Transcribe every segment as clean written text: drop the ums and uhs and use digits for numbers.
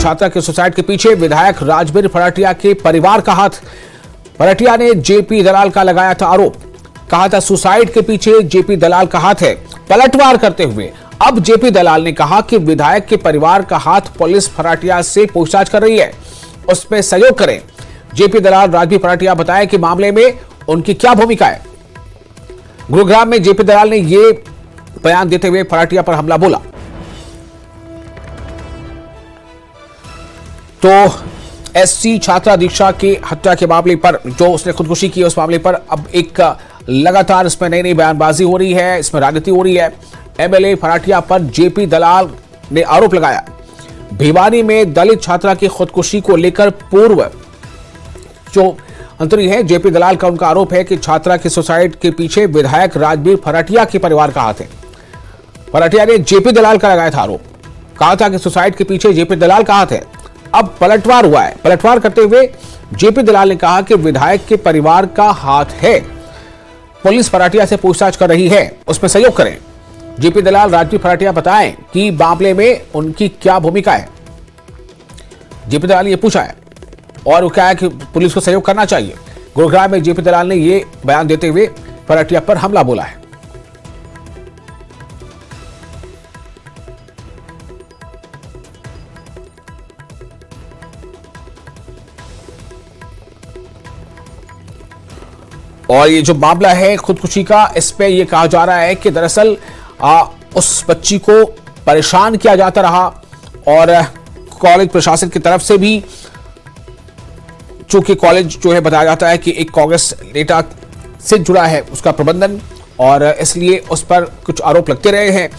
छात्रा के सुसाइड के पीछे विधायक राजबीर फराटिया के परिवार का हाथ। फराटिया ने जेपी दलाल का लगाया था आरोप। कहा था सुसाइड के पीछे जेपी दलाल का हाथ है। पलटवार करते हुए अब जेपी दलाल ने कहा कि विधायक के परिवार का हाथ पुलिस फराटिया से पूछताछ कर रही है, उसमें सहयोग करें। जेपी दलाल राजबीर फराटिया बताया कि मामले में उनकी क्या भूमिका है। गुरुग्राम में जेपी दलाल ने यह बयान देते हुए फराटिया पर हमला बोला। तो एससी छात्रा दीक्षा की हत्या के मामले पर, जो उसने खुदकुशी की, उस मामले पर अब एक लगातार इसमें नई नई बयानबाजी हो रही है, इसमें राजनीति हो रही है। एमएलए फराटिया पर जेपी दलाल ने आरोप लगाया, भिवानी में दलित छात्रा की खुदकुशी को लेकर पूर्व जो मंत्री है जेपी दलाल का उनका आरोप है कि छात्रा के सुसाइड के पीछे विधायक राजबीर फराटिया के परिवार का हाथ है। फराटिया ने जेपी दलाल का लगाया था आरोप, कहा था कि सुसाइड के पीछे जेपी दलाल का हाथ है। अब पलटवार हुआ है। पलटवार करते हुए जेपी दलाल ने कहा कि विधायक के परिवार का हाथ है, पुलिस फराटिया से पूछताछ कर रही है, उसमें सहयोग करें। जेपी दलाल राजबीर फराटिया बताएं कि मामले में उनकी क्या भूमिका है। जेपी दलाल ने यह पूछा है और वो क्या है कि पुलिस को सहयोग करना चाहिए। गुरुग्राम में जेपी दलाल ने यह बयान देते हुए फराटिया पर हमला बोला है। और ये जो मामला है खुदकुशी का, इस पे ये कहा जा रहा है कि दरअसल उस बच्ची को परेशान किया जाता रहा और कॉलेज प्रशासन की तरफ से भी, चूंकि कॉलेज जो है बताया जाता है कि एक कांग्रेस नेता से जुड़ा है उसका प्रबंधन, और इसलिए उस पर कुछ आरोप लगते रहे हैं।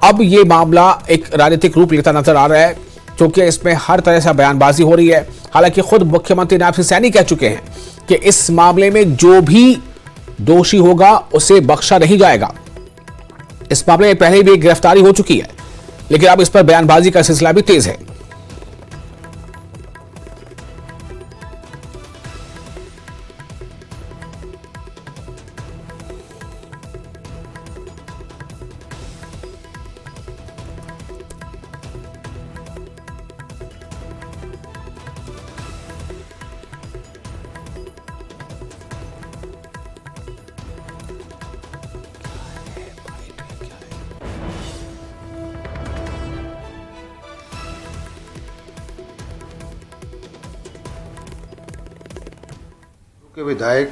अब ये मामला एक राजनीतिक रूप लेता नजर आ रहा है, क्योंकि इसमें हर तरह से बयानबाजी हो रही है। हालांकि खुद मुख्यमंत्री नायब सिंह सैनी कह चुके हैं कि इस मामले में जो भी दोषी होगा उसे बख्शा नहीं जाएगा। इस मामले में पहले भी एक गिरफ्तारी हो चुकी है, लेकिन अब इस पर बयानबाजी का सिलसिला भी तेज है। के विधायक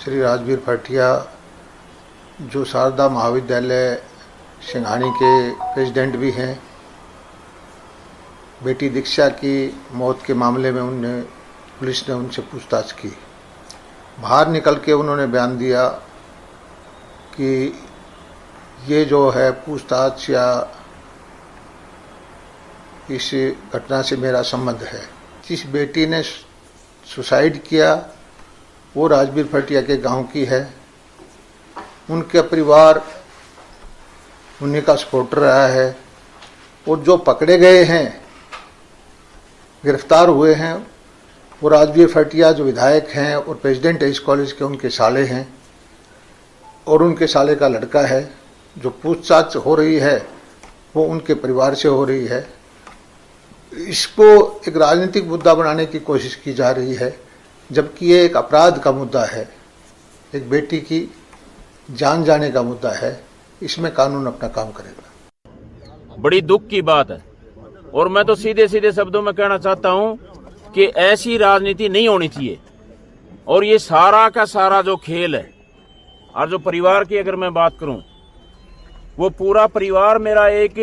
श्री राजबीर फराटिया, जो शारदा महाविद्यालय सिंघानी के प्रेसिडेंट भी हैं, बेटी दीक्षा की मौत के मामले में पुलिस ने उनसे पूछताछ की। बाहर निकल के उन्होंने बयान दिया कि ये जो है पूछताछ या इस घटना से मेरा संबंध है। जिस बेटी ने सुसाइड किया वो राजबीर फराटिया के गांव की है। उनका परिवार उन्हीं का सपोर्टर रहा है, और जो पकड़े गए हैं, गिरफ्तार हुए हैं, वो राजबीर फराटिया जो विधायक हैं और प्रेसिडेंट है इस कॉलेज के, उनके साले हैं और उनके साले का लड़का है। जो पूछताछ हो रही है वो उनके परिवार से हो रही है। इसको एक राजनीतिक मुद्दा बनाने की कोशिश की जा रही है, जबकि ये एक अपराध का मुद्दा है, एक बेटी की जान जाने का मुद्दा है। इसमें कानून अपना काम करेगा। बड़ी दुख की बात है, और मैं तो सीधे सीधे शब्दों में कहना चाहता हूं कि ऐसी राजनीति नहीं होनी चाहिए। और ये सारा का सारा जो खेल है, और जो परिवार की अगर मैं बात करूं, वो पूरा परिवार मेरा एक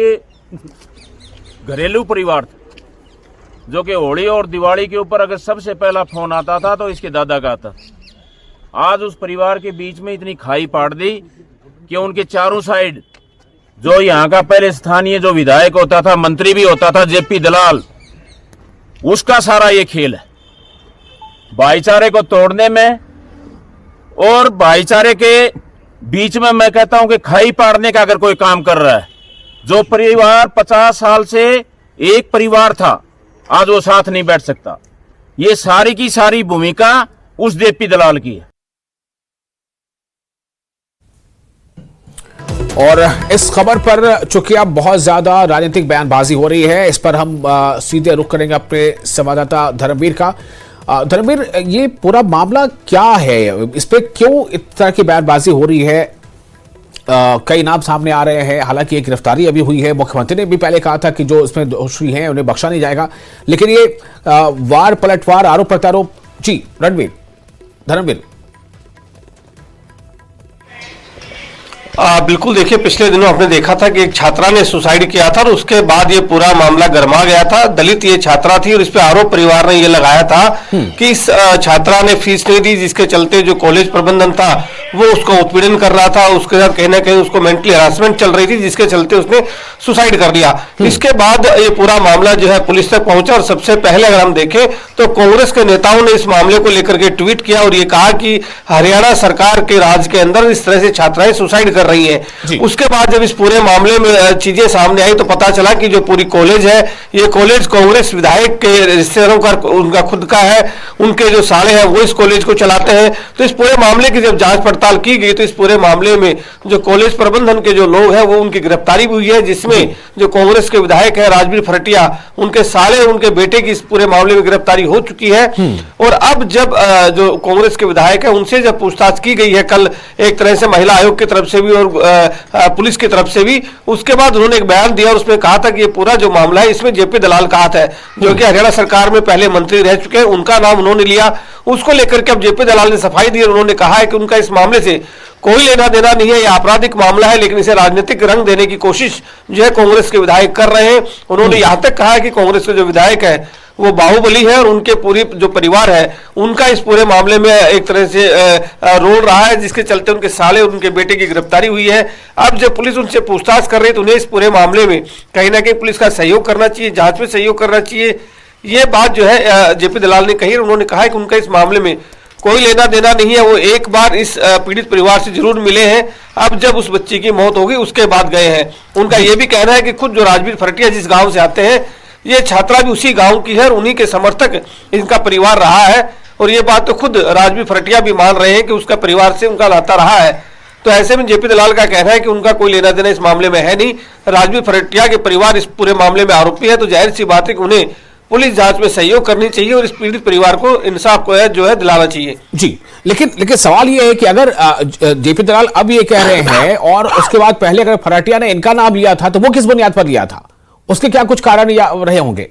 घरेलू परिवार था, जो कि होली और दिवाली के ऊपर अगर सबसे पहला फोन आता था तो इसके दादा का आता। आज उस परिवार के बीच में इतनी खाई पाड़ दी कि उनके चारों साइड जो यहाँ का पहले स्थानीय जो विधायक होता था, मंत्री भी होता था, जेपी दलाल, उसका सारा ये खेल है भाईचारे को तोड़ने में। और भाईचारे के बीच में मैं कहता हूं कि खाई पाड़ने का अगर कोई काम कर रहा है, जो परिवार 50 साल से एक परिवार था, आज वो साथ नहीं बैठ सकता। ये सारी की सारी भूमिका उस जेपी दलाल की है। और इस खबर पर चूंकि अब बहुत ज्यादा राजनीतिक बयानबाजी हो रही है, इस पर हम सीधे रुख करेंगे अपने संवाददाता धर्मवीर का। धर्मवीर, ये पूरा मामला क्या है? इस पे क्यों इस तरह की बयानबाजी हो रही है? कई नाम सामने आ रहे हैं, हालांकि एक गिरफ्तारी अभी हुई है। मुख्यमंत्री ने भी पहले कहा था कि जो इसमें दोषी हैं उन्हें बख्शा नहीं जाएगा, लेकिन ये वार पलटवार, आरोप प्रत्यारोप। जी रणवीर, धर्मवीर। बिल्कुल, देखिए पिछले दिनों हमने देखा था कि एक छात्रा ने सुसाइड किया था और उसके बाद ये पूरा मामला गर्मा गया था। दलित ये छात्रा थी और इस पे आरोप परिवार ने ये लगाया था कि इस छात्रा ने फीस नहीं दी, जिसके चलते जो कॉलेज प्रबंधन था वो उसको उत्पीड़न कर रहा था, उसके साथ कहीं ना कहीं उसको मेंटली हरासमेंट चल रही थी, जिसके चलते उसने सुसाइड कर लिया। इसके बाद ये पूरा मामला जो है पुलिस तक पहुंचा और सबसे पहले अगर हम देखें तो कांग्रेस के नेताओं ने इस मामले को लेकर के ट्वीट किया और ये कहा कि हरियाणा सरकार के राज के अंदर इस तरह से छात्राएं सुसाइड कर रही हैं। उसके बाद जब इस पूरे मामले में चीजें सामने आई तो पता चला कि जो पूरी कॉलेज है, ये कॉलेज कांग्रेस विधायक के रिश्तेदारों का, उनका खुद का है, उनके जो साले हैं वो इस कॉलेज को चलाते हैं। तो इस पूरे मामले की जब जांच पड़ताल की गई तो इस पूरे मामले में जो कॉलेज प्रबंधन के जो लोग हैं वो उनकी गिरफ्तारी भी हुई है, जिसमें जो कांग्रेस के विधायक है राजवीर फरटिया, उनके साले, उनके बेटे की इस पूरे मामले में गिरफ्तारी हो चुकी है। और अब जब जो कांग्रेस के विधायक है उनसे जब पूछताछ की गई है कल, एक तरह से महिला आयोग की तरफ से भी और पुलिस की तरफ से भी, उसके बाद उन्होंने एक बयान दिया और उसमें कहा था कि ये पूरा जो मामला है इसमें जेपी दलाल का हाथ है, जो कि हरियाणा सरकार में पहले मंत्री रह चुके हैं, उनका नाम उन्होंने लिया। उसको लेकर के अब जेपी दलाल ने सफाई दी और उन्होंने कहा है कि उनका इस मामले से कोई लेना देना नहीं है, यह आपराधिक मामला है, लेकिन इसे राजनीतिक रंग देने की कोशिश जो है कांग्रेस के विधायक कर रहे हैं। उन्होंने यहां तक कहा है कि कांग्रेस के जो विधायक है वो बाहुबली है और उनके पूरी जो परिवार है उनका इस पूरे मामले में एक तरह से रोल रहा है, जिसके चलते उनके साले और उनके बेटे की गिरफ्तारी हुई है। अब जब पुलिस उनसे पूछताछ कर रही है तो उन्हें इस पूरे मामले में कहीं ना कहीं पुलिस का सहयोग करना चाहिए, जांच में सहयोग करना चाहिए। ये बात जो है जेपी दलाल ने कही। उन्होंने कहा है कि उनका इस मामले में कोई लेना देना नहीं है, वो एक बार इस पीड़ित परिवार से जरूर मिले हैं, अब जब उस बच्ची की मौत होगी उसके बाद गए हैं। उनका यह भी कहना है कि खुद जो राजवीर फरटिया जिस गांव से आते हैं, ये छात्रा भी उसी गांव की है और उन्हीं के समर्थक इनका परिवार रहा है। और ये बात तो खुद राजवीर फरटिया भी मान रहे हैं कि उसका परिवार से उनका नाता रहा है। तो ऐसे में जेपी दलाल का कहना है कि उनका कोई लेना देना इस मामले में है नहीं। राजवीर फरटिया के परिवार इस पूरे मामले में आरोपी है, तो जाहिर सी बात है कि उन्हें पुलिस जांच में सहयोग करनी चाहिए और इस पीड़ित परिवार को इंसाफ को है जो है दिलाना चाहिए। जी, लेकिन सवाल ये है कि अगर जेपी दलाल अब ये कह रहे हैं और उसके बाद पहले अगर फराटिया ने इनका नाम लिया था तो वो किस बुनियाद पर लिया था? उसके क्या कुछ कारण रहे होंगे?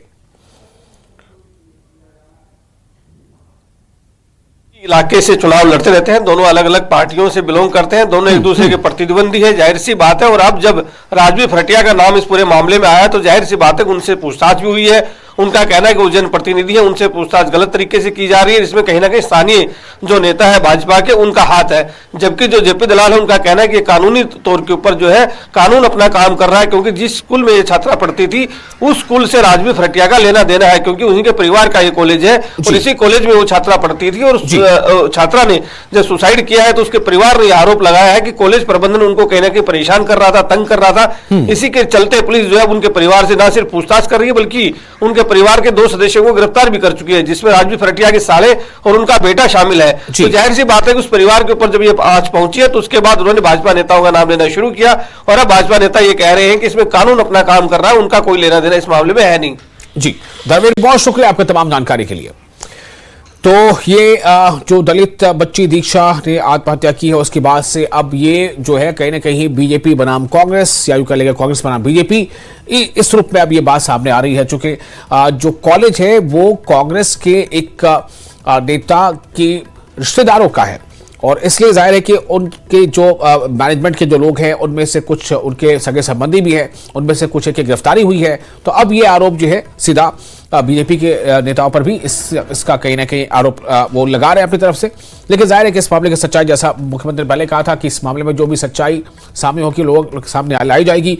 इलाके से चुनाव लड़ते रहते हैं, दोनों अलग अलग पार्टियों से बिलोंग करते हैं, दोनों एक दूसरे के प्रतिद्वंदी है, जाहिर सी बात है। और अब जब राजवीर फरटिया का नाम इस पूरे मामले में आया तो जाहिर सी बात है कि उनसे पूछताछ भी हुई है। उनका कहना है कि वो जनप्रतिनिधि है, उनसे पूछताछ गलत तरीके से की जा रही है, इसमें कहीं ना कहीं स्थानीय जो नेता है भाजपा के उनका हाथ है। जबकि जो जेपी दलाल है उनका कहना है कि कानूनी तौर के ऊपर जो है कानून अपना काम कर रहा है, क्योंकि जिस स्कूल में ये छात्रा पढ़ती थी उस स्कूल से राजवीर फरटिया का लेना देना है, क्योंकि उन्हीं के परिवार का ये कॉलेज है और इसी कॉलेज में वो छात्रा पढ़ती थी। और छात्रा ने जब सुसाइड किया है तो उसके परिवार ने आरोप लगाया है कि कॉलेज प्रबंधन उनको कहीं ना कहीं परेशान कर रहा था, तंग कर रहा था। इसी के चलते पुलिस जो है उनके परिवार से न सिर्फ पूछताछ कर रही है बल्कि उनके परिवार के 2 सदस्यों को गिरफ्तार भी कर चुकी है, जिसमें राजवीर फरटिया के साले और उनका बेटा शामिल है। तो जाहिर सी बात है कि उस परिवार के ऊपर जब ये आज पहुंची है तो उसके बाद उन्होंने भाजपा नेताओं का नाम लेना शुरू किया और अब भाजपा नेता ये कह रहे हैं कि इसमें कानून अपना काम कर रहा है, उनका कोई लेना देना इस मामले में है नहीं। जी धर्मवीर, बहुत शुक्रिया आपका तमाम जानकारी के लिए। तो ये जो दलित बच्ची दीक्षा ने आत्महत्या की है उसके बाद से अब ये जो है कहीं ना कहीं बीजेपी बनाम कांग्रेस या यूं कह लेंगे कांग्रेस बनाम बीजेपी, इस रूप में अब ये बात सामने आ रही है। चूंकि जो कॉलेज है वो कांग्रेस के एक नेता के रिश्तेदारों का है और इसलिए जाहिर है कि उनके जो मैनेजमेंट के जो लोग हैं उनमें से कुछ उनके सगे संबंधी भी हैं, उनमें से कुछ की गिरफ्तारी हुई है। तो अब ये आरोप जो है सीधा बीजेपी के नेताओं पर भी इसका कहीं ना कहीं आरोप वो लगा रहे हैं अपनी तरफ से। लेकिन जाहिर है कि इस मामले की सच्चाई, जैसा मुख्यमंत्री ने पहले कहा था कि इस मामले में जो भी सच्चाई सामने होगी लोग सामने लाई जाएगी।